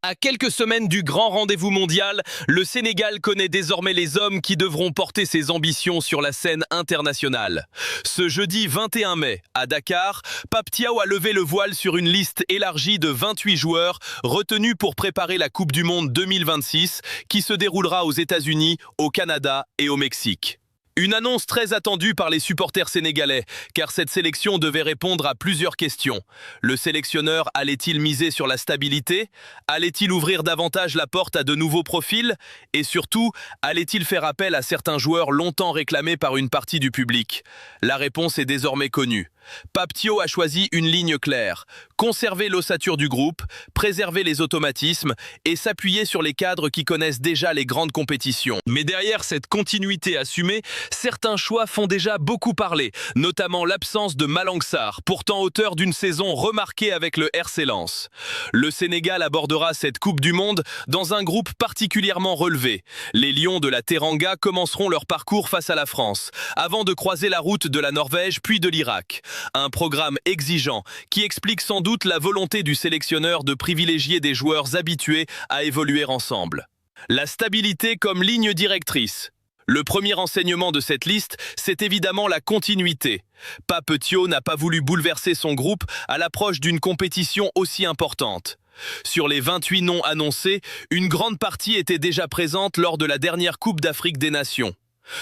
À quelques semaines du grand rendez-vous mondial, le Sénégal connaît désormais les hommes qui devront porter ses ambitions sur la scène internationale. Ce jeudi 21 mai, à Dakar, Pape Thiaw a levé le voile sur une liste élargie de 28 joueurs retenus pour préparer la Coupe du Monde 2026 qui se déroulera aux États-Unis, au Canada et au Mexique. Une annonce très attendue par les supporters sénégalais, car cette sélection devait répondre à plusieurs questions. Le sélectionneur allait-il miser sur la stabilité? Allait-il ouvrir davantage la porte à de nouveaux profils? Et surtout, allait-il faire appel à certains joueurs longtemps réclamés par une partie du public? La réponse est désormais connue. Pape Thiaw a choisi une ligne claire, conserver l'ossature du groupe, préserver les automatismes et s'appuyer sur les cadres qui connaissent déjà les grandes compétitions. Mais derrière cette continuité assumée, certains choix font déjà beaucoup parler, notamment l'absence de Malang Sarr, pourtant auteur d'une saison remarquée avec le RC Lens. Le Sénégal abordera cette Coupe du Monde dans un groupe particulièrement relevé. Les Lions de la Teranga commenceront leur parcours face à la France, avant de croiser la route de la Norvège puis de l'Irak. Un programme exigeant qui explique sans doute la volonté du sélectionneur de privilégier des joueurs habitués à évoluer ensemble. La stabilité comme ligne directrice. Le premier enseignement de cette liste, c'est évidemment la continuité. Pape Thiaw n'a pas voulu bouleverser son groupe à l'approche d'une compétition aussi importante. Sur les 28 noms annoncés, une grande partie était déjà présente lors de la dernière Coupe d'Afrique des Nations.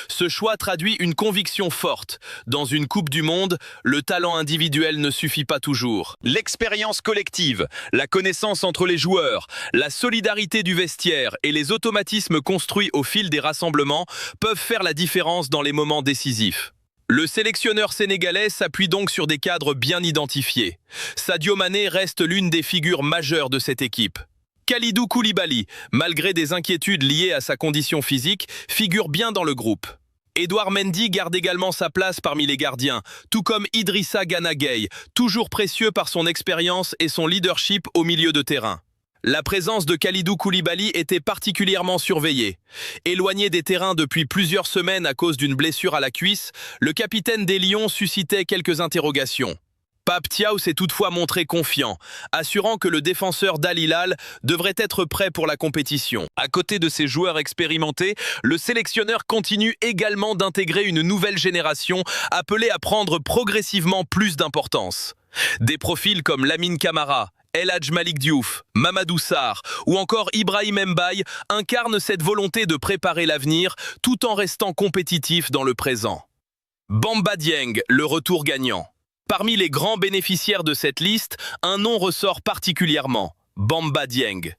Ce choix traduit une conviction forte. Dans une Coupe du Monde, le talent individuel ne suffit pas toujours. L'expérience collective, la connaissance entre les joueurs, la solidarité du vestiaire et les automatismes construits au fil des rassemblements peuvent faire la différence dans les moments décisifs. Le sélectionneur sénégalais s'appuie donc sur des cadres bien identifiés. Sadio Mané reste l'une des figures majeures de cette équipe. Kalidou Koulibaly, malgré des inquiétudes liées à sa condition physique, figure bien dans le groupe. Edouard Mendy garde également sa place parmi les gardiens, tout comme Idrissa Gana Gueye, toujours précieux par son expérience et son leadership au milieu de terrain. La présence de Kalidou Koulibaly était particulièrement surveillée. Éloigné des terrains depuis plusieurs semaines à cause d'une blessure à la cuisse, le capitaine des Lions suscitait quelques interrogations. Pape Thiaw s'est toutefois montré confiant, assurant que le défenseur d'Al Hilal devrait être prêt pour la compétition. À côté de ces joueurs expérimentés, le sélectionneur continue également d'intégrer une nouvelle génération appelée à prendre progressivement plus d'importance. Des profils comme Lamine Camara, El Hadj Malick Diouf, Mamadou Sarr ou encore Ibrahim Mbaye incarnent cette volonté de préparer l'avenir tout en restant compétitifs dans le présent. Bamba Dieng, le retour gagnant. Parmi les grands bénéficiaires de cette liste, un nom ressort particulièrement, Bamba Dieng.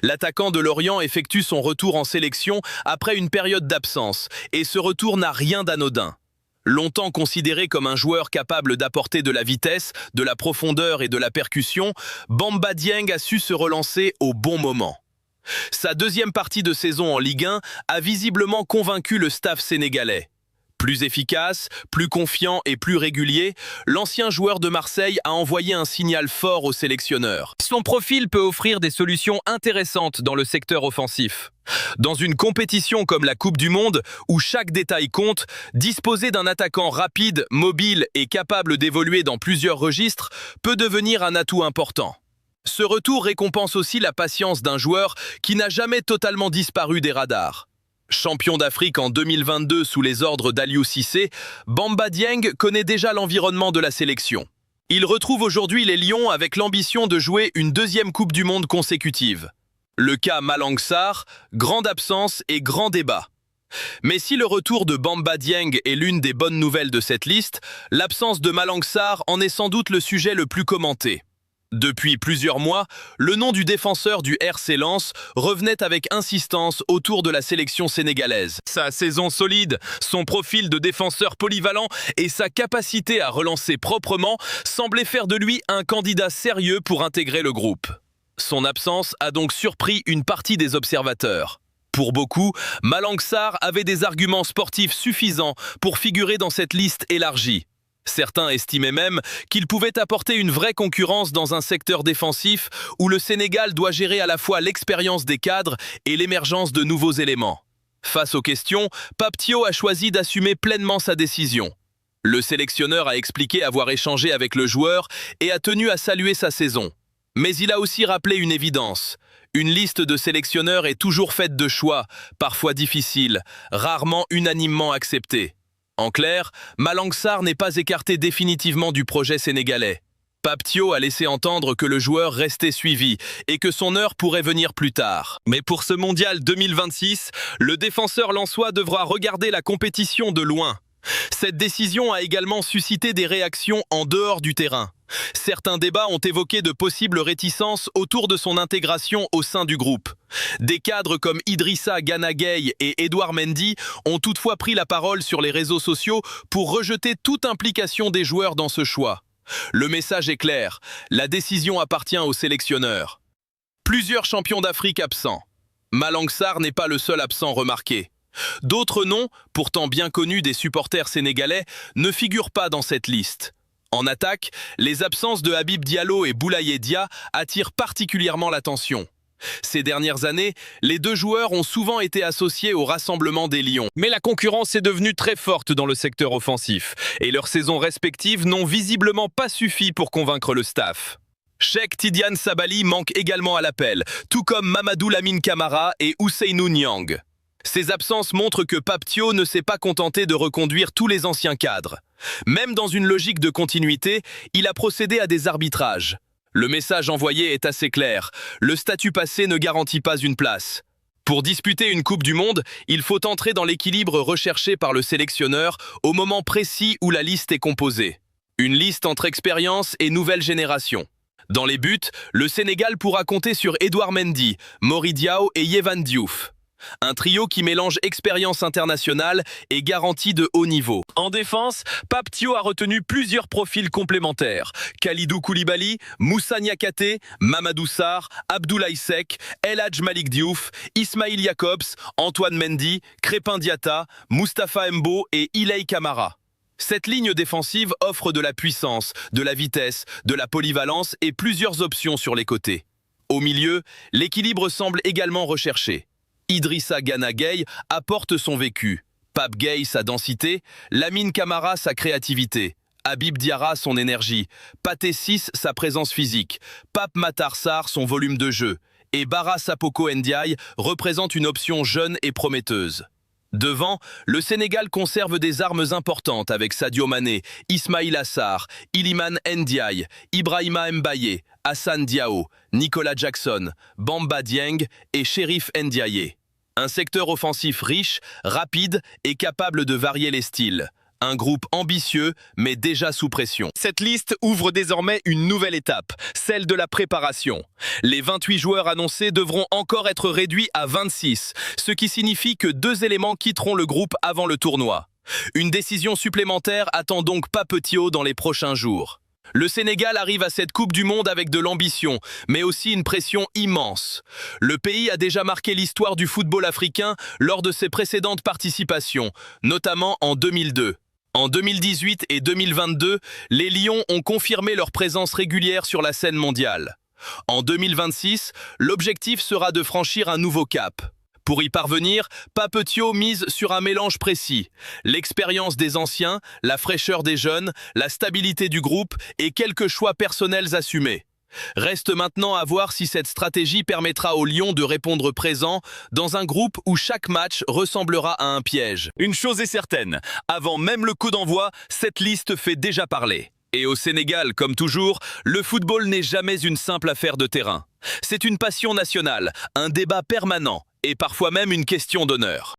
L'attaquant de Lorient effectue son retour en sélection après une période d'absence, et ce retour n'a rien d'anodin. Longtemps considéré comme un joueur capable d'apporter de la vitesse, de la profondeur et de la percussion, Bamba Dieng a su se relancer au bon moment. Sa deuxième partie de saison en Ligue 1 a visiblement convaincu le staff sénégalais. Plus efficace, plus confiant et plus régulier, l'ancien joueur de Marseille a envoyé un signal fort au sélectionneur. Son profil peut offrir des solutions intéressantes dans le secteur offensif. Dans une compétition comme la Coupe du Monde, où chaque détail compte, disposer d'un attaquant rapide, mobile et capable d'évoluer dans plusieurs registres peut devenir un atout important. Ce retour récompense aussi la patience d'un joueur qui n'a jamais totalement disparu des radars. Champion d'Afrique en 2022 sous les ordres d'Aliou Cissé, Bamba Dieng connaît déjà l'environnement de la sélection. Il retrouve aujourd'hui les Lions avec l'ambition de jouer une deuxième Coupe du Monde consécutive. Le cas Malang Sarr, grande absence et grand débat. Mais si le retour de Bamba Dieng est l'une des bonnes nouvelles de cette liste, l'absence de Malang Sarr en est sans doute le sujet le plus commenté. Depuis plusieurs mois, le nom du défenseur du RC Lens revenait avec insistance autour de la sélection sénégalaise. Sa saison solide, son profil de défenseur polyvalent et sa capacité à relancer proprement semblaient faire de lui un candidat sérieux pour intégrer le groupe. Son absence a donc surpris une partie des observateurs. Pour beaucoup, Malang Sarr avait des arguments sportifs suffisants pour figurer dans cette liste élargie. Certains estimaient même qu'il pouvait apporter une vraie concurrence dans un secteur défensif où le Sénégal doit gérer à la fois l'expérience des cadres et l'émergence de nouveaux éléments. Face aux questions, Pape Thiaw a choisi d'assumer pleinement sa décision. Le sélectionneur a expliqué avoir échangé avec le joueur et a tenu à saluer sa saison. Mais il a aussi rappelé une évidence. Une liste de sélectionneurs est toujours faite de choix, parfois difficiles, rarement unanimement acceptés. En clair, Malang Sarr n'est pas écarté définitivement du projet sénégalais. Pape Thiaw a laissé entendre que le joueur restait suivi et que son heure pourrait venir plus tard. Mais pour ce mondial 2026, le défenseur lensois devra regarder la compétition de loin. Cette décision a également suscité des réactions en dehors du terrain. Certains débats ont évoqué de possibles réticences autour de son intégration au sein du groupe. Des cadres comme Idrissa Gana Gueye et Edouard Mendy ont toutefois pris la parole sur les réseaux sociaux pour rejeter toute implication des joueurs dans ce choix. Le message est clair, la décision appartient aux sélectionneurs. Plusieurs champions d'Afrique absents. Malang Sarr n'est pas le seul absent remarqué. D'autres noms, pourtant bien connus des supporters sénégalais, ne figurent pas dans cette liste. En attaque, les absences de Habib Diallo et Boulaye Dia attirent particulièrement l'attention. Ces dernières années, les deux joueurs ont souvent été associés au Rassemblement des Lions. Mais la concurrence est devenue très forte dans le secteur offensif, et leurs saisons respectives n'ont visiblement pas suffi pour convaincre le staff. Cheikh Tidiane Sabaly manque également à l'appel, tout comme Mamadou Lamine Camara et Ousseynou Niang. Ces absences montrent que Pape Thiaw ne s'est pas contenté de reconduire tous les anciens cadres. Même dans une logique de continuité, il a procédé à des arbitrages. Le message envoyé est assez clair, le statut passé ne garantit pas une place. Pour disputer une Coupe du Monde, il faut entrer dans l'équilibre recherché par le sélectionneur au moment précis où la liste est composée. Une liste entre expérience et nouvelle génération. Dans les buts, le Sénégal pourra compter sur Edouard Mendy, Mori Diaw et Yehvan Diouf. Un trio qui mélange expérience internationale et garantie de haut niveau. En défense, Pape Thiaw a retenu plusieurs profils complémentaires. Kalidou Koulibaly, Moussa Niakhaté, Mamadou Sarr, Abdoulaye Seck, El Hadj Malick Diouf, Ismail Jakobs, Antoine Mendy, Crépin Diatta, Mustapha Mbo et Ilay Camara. Cette ligne défensive offre de la puissance, de la vitesse, de la polyvalence et plusieurs options sur les côtés. Au milieu, l'équilibre semble également recherché. Idrissa Gana Gueye apporte son vécu, Pape Gueye sa densité, Lamine Camara sa créativité, Habib Diarra son énergie, Pathé Ciss sa présence physique, Pape Matar Sarr son volume de jeu, et Bara Sapoko Ndiaye représente une option jeune et prometteuse. Devant, le Sénégal conserve des armes importantes avec Sadio Mané, Ismaïla Sarr, Iliman Ndiaye, Ibrahima Mbaye, Hassan Diao, Nicolas Jackson, Bamba Dieng et Chérif Ndiaye. Un secteur offensif riche, rapide et capable de varier les styles. Un groupe ambitieux, mais déjà sous pression. Cette liste ouvre désormais une nouvelle étape, celle de la préparation. Les 28 joueurs annoncés devront encore être réduits à 26, ce qui signifie que 2 éléments quitteront le groupe avant le tournoi. Une décision supplémentaire attend donc Pape Thiaw dans les prochains jours. Le Sénégal arrive à cette Coupe du Monde avec de l'ambition, mais aussi une pression immense. Le pays a déjà marqué l'histoire du football africain lors de ses précédentes participations, notamment en 2002. En 2018 et 2022, les Lions ont confirmé leur présence régulière sur la scène mondiale. En 2026, l'objectif sera de franchir un nouveau cap. Pour y parvenir, Pape Thiaw mise sur un mélange précis. L'expérience des anciens, la fraîcheur des jeunes, la stabilité du groupe et quelques choix personnels assumés. Reste maintenant à voir si cette stratégie permettra aux Lions de répondre présent dans un groupe où chaque match ressemblera à un piège. Une chose est certaine, avant même le coup d'envoi, cette liste fait déjà parler. Et au Sénégal, comme toujours, le football n'est jamais une simple affaire de terrain. C'est une passion nationale, un débat permanent et parfois même une question d'honneur.